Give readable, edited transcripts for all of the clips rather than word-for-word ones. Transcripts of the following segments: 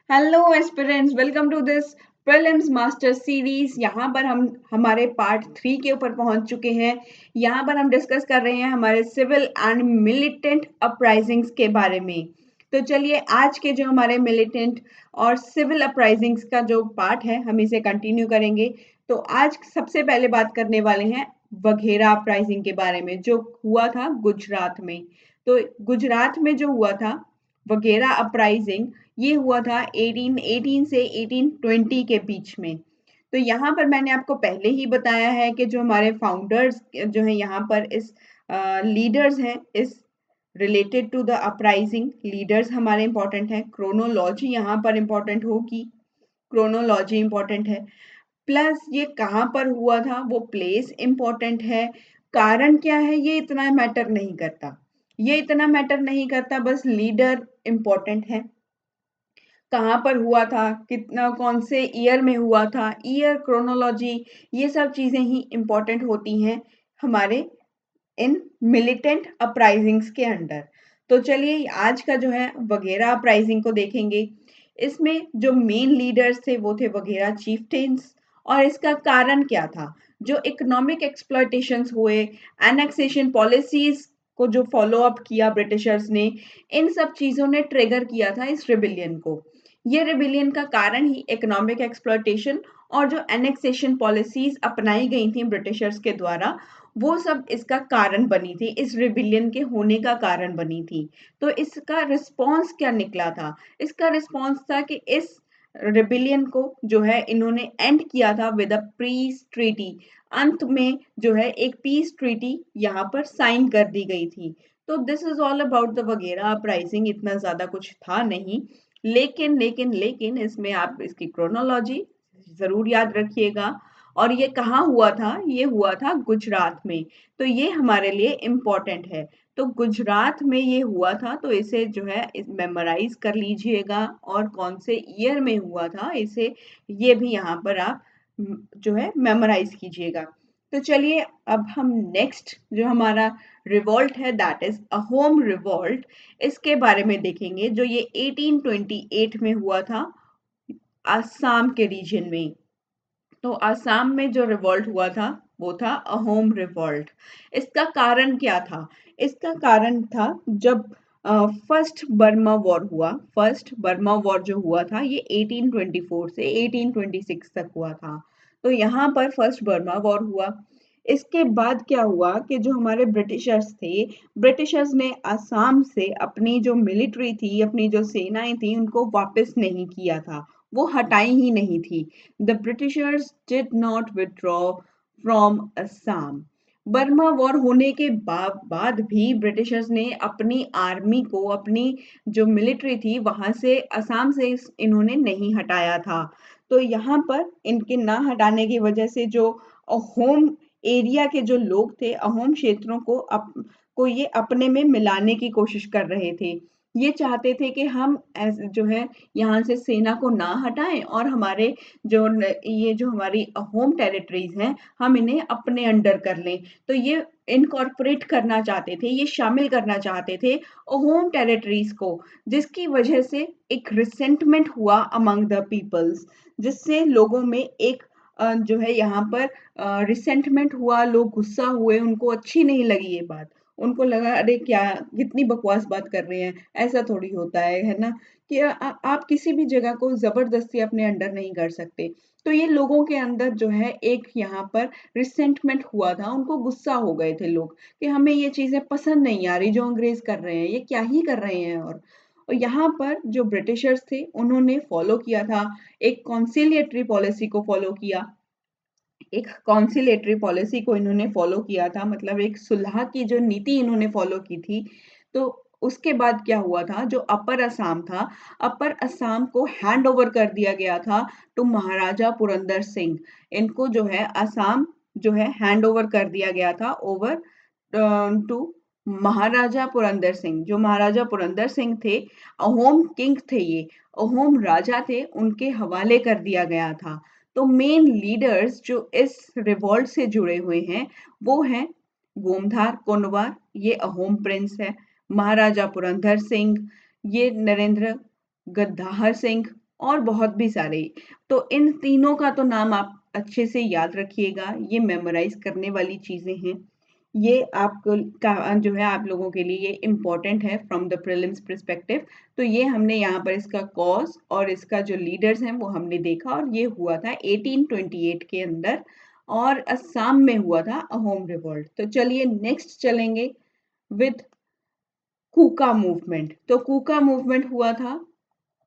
Hello aspirants, welcome to this prelims master series. यहाँ पर हम हमारे पार्ट 3 के ऊपर पहुँच चुके हैं। यहाँ पर हम डिस्कस कर रहे हैं हमारे सिविल एंड मिलिटेंट अपराइजिंग्स के बारे में। तो चलिए आज के जो हमारे मिलिटेंट और सिविल अपराइजिंग्स का जो पार्ट है हम इसे कंटिन्यू करेंगे। तो आज सबसे पहले बात करने वाले हैं वघेरा अपराइजिंग के बारे में जो हुआ था गुजरात में। तो गुजरात में जो हुआ था वघेरा अपराइजिंग, ये हुआ था 1818 से 1820 के बीच में। तो यहाँ पर मैंने आपको पहले ही बताया है कि जो हमारे फाउंडर्स जो है यहाँ पर इस लीडर्स हैं इस related to the uprising leaders हमारे इंपॉर्टेंट हैं। क्रोनोलॉजी यहाँ पर इंपॉर्टेंट होगी, क्रोनोलॉजी इंपॉर्टेंट है। प्लस ये कहाँ पर हुआ था वो प्लेस इंपॉर्टेंट है। कारण क्या है ये इतना मैटर नहीं करता, ये इतना मैटर नहीं करता, बस लीडर इंपॉर्टेंट है। कहाँ पर हुआ था, कितना कौन से ईयर में हुआ था, ईयर क्रोनोलॉजी, ये सब चीज़ें ही इम्पोर्टेंट होती हैं हमारे इन मिलिटेंट अपराइजिंग्स के अंडर। तो चलिए आज का जो है वगैरह अपराइजिंग को देखेंगे। इसमें जो मेन लीडर्स थे वो थे वगैरह चीफटेन्स। और इसका कारण क्या था, जो इकोनॉमिक एक्सप्लॉयटेशंस हुए, एनेक्सेशन पॉलिसीज को जो फॉलो अप किया ब्रिटिशर्स ने, इन सब चीज़ों ने ट्रिगर किया था इस रिबिलियन को। ये रिबिलियन का कारण ही इकोनॉमिक एक्सप्लॉयटेशन और जो एनेक्सेशन पॉलिसीज अपनाई गई थी ब्रिटिशर्स के द्वारा, वो सब इसका कारण बनी थी, इस रिबिलियन के होने का कारण बनी थी। तो इसका रिस्पॉन्स क्या निकला था? इसका रिस्पॉन्स था कि इस रिबिलियन को जो है इन्होंने एंड किया था विद अ पीस ट्रीटी। अंत में जो है एक पीस ट्रीटी यहाँ पर साइन कर दी गई थी। तो this is all about the वगैरह अपराइजिंग। इतना ज्यादा कुछ था नहीं, लेकिन इसमें आप इसकी क्रोनोलॉजी जरूर याद रखिएगा। और ये कहाँ हुआ था? ये हुआ था गुजरात में। तो ये हमारे लिए इम्पोर्टेंट है। तो गुजरात में ये हुआ था, तो इसे जो है मेमोराइज कर लीजिएगा। और कौन से ईयर में हुआ था इसे, ये भी यहाँ पर आप जो है मेमोराइज कीजिएगा। तो चलिए अब हम नेक्स्ट जो हमारा रिवॉल्ट है दैट इज अहोम रिवॉल्ट, इसके बारे में देखेंगे। जो ये 1828 में हुआ था असम के रीजन में। तो असम में जो रिवॉल्ट हुआ था वो था अहोम रिवॉल्ट। इसका कारण क्या था? इसका कारण था जब फर्स्ट बर्मा वॉर हुआ। फर्स्ट बर्मा वॉर जो हुआ था ये 1824 से 1826 तक हुआ था। तो यहाँ पर फर्स्ट बर्मा वॉर हुआ। इसके बाद क्या हुआ कि जो हमारे ब्रिटिशर्स थे, ब्रिटिशर्स ने असम से अपनी जो मिलिट्री थी, अपनी जो सेनाएं थी, उनको वापस नहीं किया था, वो हटाई ही नहीं थी। The Britishers did not withdraw from Assam. Burma war होने के बाद भी ब्रिटिशर्स ने अपनी आर्मी को, अपनी जो मिलिट्री थी वहां से, असम से इन्होंने नहीं हटाया था। तो यहाँ पर इनके ना हटाने की वजह से जो अहोम एरिया के जो लोग थे, अहोम क्षेत्रों को ये अपने में मिलाने की कोशिश कर रहे थे। ये चाहते थे कि हम जो है यहाँ से सेना को ना हटाएं और हमारे ये जो हमारी होम टेरिटरीज हैं हम इन्हें अपने अंडर कर लें। तो ये इनकॉर्पोरेट करना चाहते थे, ये शामिल करना चाहते थे होम टेरिटरीज को, जिसकी वजह से एक रिसेंटमेंट हुआ अमंग द पीपल्स, जिससे लोगों में एक जो है यहाँ पर रिसेंटमेंट हुआ, लोग गुस्सा हुए, उनको अच्छी नहीं लगी ये बात। उनको लगा अरे क्या, कितनी बकवास बात कर रहे हैं, ऐसा थोड़ी होता है ना, कि आप किसी भी जगह को जबरदस्ती अपने अंडर नहीं कर सकते। तो ये लोगों के अंदर जो है एक यहाँ पर रिसेंटमेंट हुआ था, उनको गुस्सा हो गए थे लोग कि हमें ये चीजें पसंद नहीं आ रही जो अंग्रेज कर रहे हैं, ये क्या ही कर रहे हैं। और यहाँ पर जो ब्रिटिशर्स थे उन्होंने फॉलो किया था, एक कॉन्सिलिएटरी पॉलिसी को फॉलो किया। एक कॉन्सिलेटरी पॉलिसी को इन्होंने फॉलो किया था, मतलब एक सुलह की जो नीति इन्होंने फॉलो की थी। तो उसके बाद क्या हुआ था, जो अपर असम था, अपर असम को हैंड ओवर कर दिया गया था टू महाराजा पुरंदर सिंह। इनको जो है असम जो है हैंड ओवर कर दिया गया था ओवर टू महाराजा पुरंदर सिंह। जो महाराजा पुरंदर सिंह थे, अहोम किंग थे, ये अहोम राजा थे, उनके हवाले कर दिया गया था। तो मेन लीडर्स जो इस रिवॉल्ट से जुड़े हुए हैं वो हैं गोमधार कोनवार, ये अहोम प्रिंस है। महाराजा पुरंदर सिंह, ये नरेंद्र गद्दाहर सिंह, और बहुत भी सारे। तो इन तीनों का तो नाम आप अच्छे से याद रखिएगा, ये मेमोराइज करने वाली चीजें हैं। ये आपको का जो है आप लोगों के लिए ये इम्पोर्टेंट है फ्रॉम द प्रीलिम्स पर्सपेक्टिव। तो ये हमने यहाँ पर इसका कॉज और इसका जो लीडर्स हैं वो हमने देखा, और ये हुआ था 1828 के अंदर, और असम में हुआ था अहोम रिवॉल्ट। तो चलिए नेक्स्ट चलेंगे विद कूका मूवमेंट। तो कूका मूवमेंट हुआ था,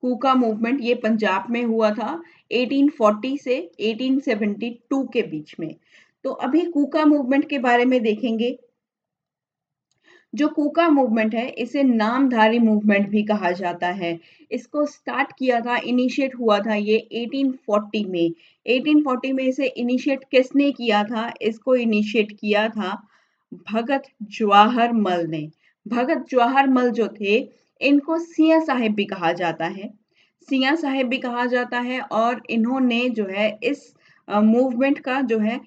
कूका मूवमेंट ये पंजाब में हुआ था 1840 से 1872 के बीच में। तो अभी कूका मूवमेंट के बारे में देखेंगे। जो कूका मूवमेंट है इसे नामधारी मूवमेंट भी कहा जाता है। इसको स्टार्ट किया था, इनिशिएट हुआ था ये 1840 में। 1840 में इसे इनिशिएट किसने किया था? इसको इनिशिएट किया था भगत जवाहर मल ने। भगत जवाहर मल जो थे, इनको सिया साहेब भी कहा जाता है, सिया साहेब भी कहा जाता है। और इन्होंने जो है इस मूवमेंट का जो है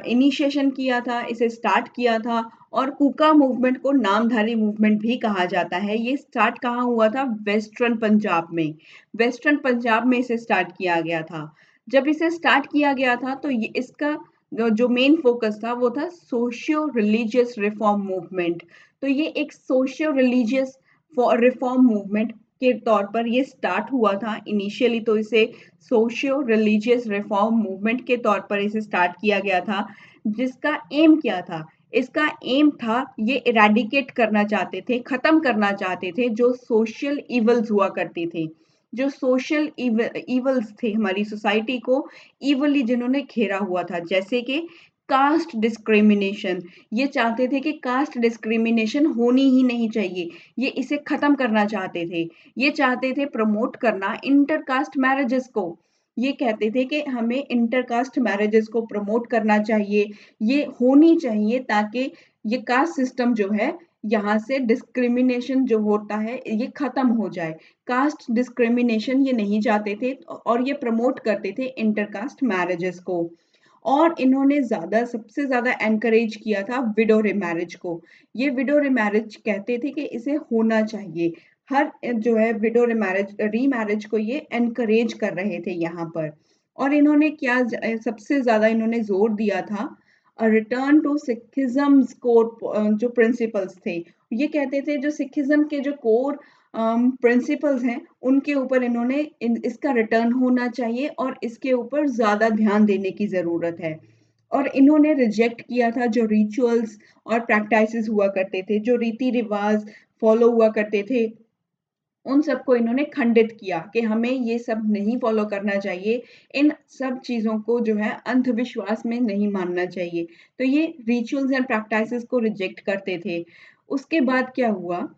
इनिशिएशन किया था, इसे स्टार्ट किया था। और कूका मूवमेंट को नामधारी मूवमेंट भी कहा जाता है। ये स्टार्ट कहाँ हुआ था? वेस्टर्न पंजाब में। वेस्टर्न पंजाब में इसे स्टार्ट किया गया था। जब इसे स्टार्ट किया गया था तो ये इसका जो मेन फोकस था वो था सोशियो रिलीजियस रिफॉर्म मूवमेंट। तो ये एक सोशियो रिलीजियस रिफॉर्म मूवमेंट के तौर पर ये स्टार्ट हुआ था इनिशियली। तो इसे सोशियो रिलीजियस रिफॉर्म मूवमेंट के तौर पर इसे स्टार्ट किया गया था। जिसका एम क्या था? इसका एम था, ये इरेडिकेट करना चाहते थे, खत्म करना चाहते थे जो सोशल इवल्स हुआ करते थे, जो सोशल इवल्स थे हमारी सोसाइटी को इवली जिन्होंने घेरा हुआ था, जैसे कि कास्ट डिस्क्रिमिनेशन। ये चाहते थे कि कास्ट डिस्क्रिमिनेशन होनी ही नहीं चाहिए, ये इसे खत्म करना चाहते थे। ये चाहते थे प्रमोट करना इंटरकास्ट मैरिजेस को। ये कहते थे कि हमें इंटरकास्ट मैरिजेस को प्रमोट करना चाहिए, ये होनी चाहिए, ताकि ये कास्ट सिस्टम जो है, यहाँ से डिस्क्रिमिनेशन जो होता है ये खत्म हो जाए। कास्ट डिस्क्रिमिनेशन ये नहीं चाहते थे, और ये प्रमोट करते थे इंटरकास्ट मैरिजेस को। और इन्होंने सबसे ज्यादा एनकरेज किया था विडो रिमैरिज को। ये विडो रिमैरिज कहते थे कि इसे होना चाहिए। हर जो है विडो रीमैरिज को ये एनकरेज कर रहे थे यहाँ पर। और इन्होंने क्या सबसे ज्यादा इन्होंने जोर दिया था, रिटर्न टू सिखिज्म कोर जो प्रिंसिपल्स थे। ये कहते थे जो सिखिज्म के जो कोर प्रिंसिपल्स हैं उनके ऊपर इन्होंने इसका रिटर्न होना चाहिए, और इसके ऊपर ज्यादा ध्यान देने की जरूरत है। और इन्होंने रिजेक्ट किया था जो रिचुअल्स और प्रैक्टिसेस हुआ करते थे, जो रीति रिवाज फॉलो हुआ करते थे, उन सबको इन्होंने खंडित किया कि हमें ये सब नहीं फॉलो करना चाहिए, इन सब चीजों को जो है अंधविश्वास में नहीं मानना चाहिए। तो ये रिचुअल्स एंड प्रैक्टिसेस को रिजेक्ट करते थे। उसके बाद क्या हुआ,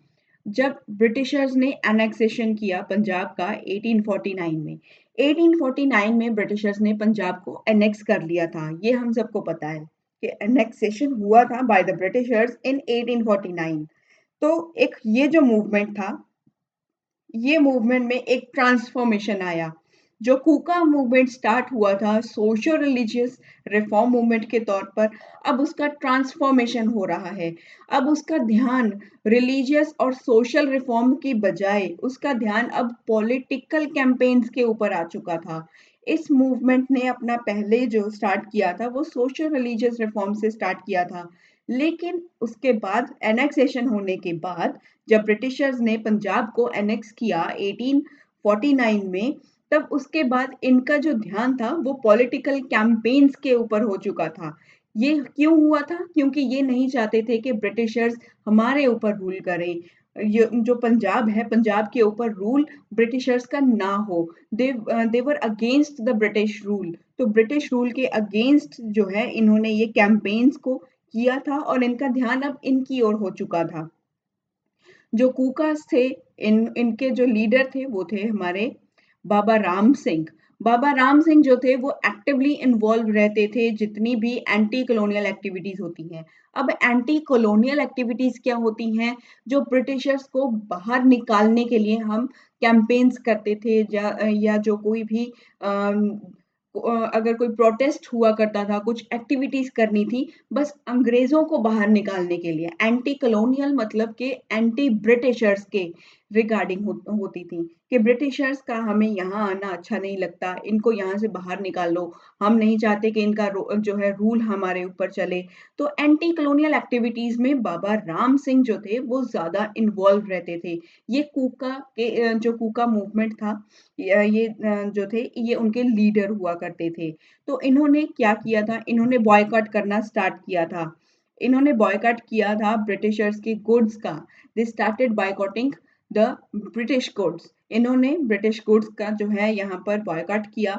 जब ब्रिटिशर्स ने एनेक्सेशन किया पंजाब का 1849 में। 1849 में ब्रिटिशर्स ने पंजाब को एनेक्स कर लिया था, ये हम सबको पता है कि एनेक्सेशन हुआ था बाय द ब्रिटिशर्स इन 1849। तो एक ये जो मूवमेंट था, ये मूवमेंट में एक ट्रांसफॉर्मेशन आया। जो कूका मूवमेंट स्टार्ट हुआ था सोशल रिलीजियस रिफॉर्म मूवमेंट के तौर पर, अब उसका ट्रांसफॉर्मेशन हो रहा है। अब उसका ध्यान रिलीजियस और सोशल रिफॉर्म की बजाय उसका ध्यान अब पॉलिटिकल कैंपेन्स के ऊपर आ चुका था। इस मूवमेंट ने अपना पहले जो स्टार्ट किया था वो सोशल रिलीजियस रिफॉर्म से स्टार्ट किया था, लेकिन उसके बाद एनेक्सेशन होने के बाद, जब ब्रिटिशर्स ने पंजाब को एनेक्स किया 1849 में, तब उसके बाद इनका जो ध्यान था वो पॉलिटिकल कैंपेन्स के ऊपर हो चुका था। ये क्यों हुआ था? क्योंकि ये नहीं चाहते थे कि ब्रिटिशर्स हमारे ऊपर रूल करें। ये जो पंजाब है, पंजाब के ऊपर रूल ब्रिटिशर्स का ना हो। They were against the British rule. तो ब्रिटिश रूल के अगेंस्ट जो है इन्होंने ये कैंपेन्स को किया था, और इनका ध्यान अब इनकी ओर हो चुका था। जो कूकास थे, इनके जो लीडर थे वो थे हमारे बाबा राम सिंह। बाबा राम सिंह जो थे वो एक्टिवली इन्वॉल्व रहते थे जितनी भी एंटी कॉलोनियल एक्टिविटीज होती हैं। अब एंटी कॉलोनियल एक्टिविटीज क्या होती हैं? जो ब्रिटिशर्स को बाहर निकालने के लिए हम कैंपेन्स करते थे, या जो कोई भी अगर कोई प्रोटेस्ट हुआ करता था, कुछ एक्टिविटीज करनी थी, बस अंग्रेजों को बाहर निकालने के लिए। एंटी कॉलोनियल मतलब के एंटी ब्रिटिशर्स के रिगार्डिंग होती थी कि ब्रिटिशर्स का हमें यहाँ आना अच्छा नहीं लगता, इनको यहाँ से बाहर निकाल लो, हम नहीं चाहते कि इनका जो है रूल हमारे ऊपर चले। तो एंटी कॉलोनियल एक्टिविटीज में बाबा राम सिंह जो थे वो ज़्यादा इन्वॉल्व रहते थे। ये कूका के जो कूका मूवमेंट था, ये जो थे ये उनके लीडर हुआ करते थे। तो इन्होंने क्या किया था, इन्होंने बॉयकॉट करना स्टार्ट किया था। इन्होंने बॉयकॉट किया था ब्रिटिशर्स के गुड्स का। They started boycotting the British goods. इन्होंने ब्रिटिश गुड्स का जो है यहाँ पर बॉयकॉट किया।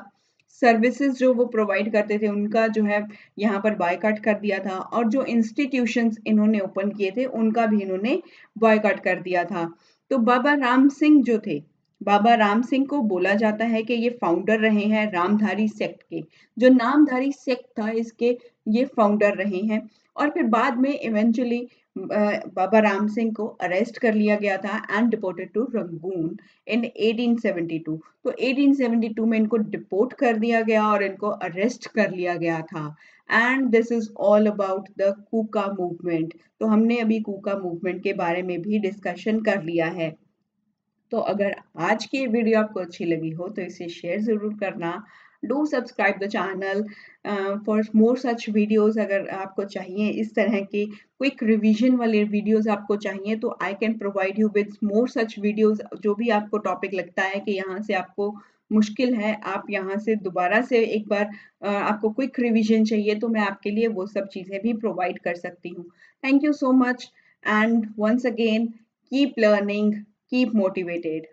सर्विसेज जो वो प्रोवाइड करते थे उनका जो है यहाँ पर बॉयकॉट कर दिया था, और जो इंस्टीट्यूशंस इन्होंने ओपन किए थे उनका भी इन्होंने बॉयकॉट कर दिया था। तो बाबा राम सिंह जो थे, बाबा राम सिंह को बोला जाता है कि ये फाउंडर रहे हैं रामधारी सेक्ट के। जो नामधारी सेक्ट था इसके ये फाउंडर रहे हैं। और फिर बाद में इवेंचुअली बाबा राम सिंह को अरेस्ट कर लिया गया था एंड डिपोर्टेड टू रंगून इन 1872। तो 1872 में इनको डिपोर्ट कर दिया गया और इनको अरेस्ट कर लिया गया था। And this is all about the Kuka movement. तो हमने अभी कूका मूवमेंट के बारे में भी डिस्कशन कर लिया है। तो अगर आज की वीडियो आपको अच्छी लगी हो तो इसे शेयर ज़रूर करना। Do subscribe the channel for more such videos. अगर आपको चाहिए इस तरह के क्विक रिवीजन वाले वीडियोस आपको चाहिए तो I can provide you with more such videos. जो भी आपको टॉपिक लगता है कि यहाँ से आपको मुश्किल है, आप यहाँ से दोबारा से एक बार आपको क्विक रिवीजन चाहिए, तो मैं आपके लिए वो सब चीज़ें भी प्रोवाइड कर सकती हूँ। Thank you so much and once again keep learning, keep motivated.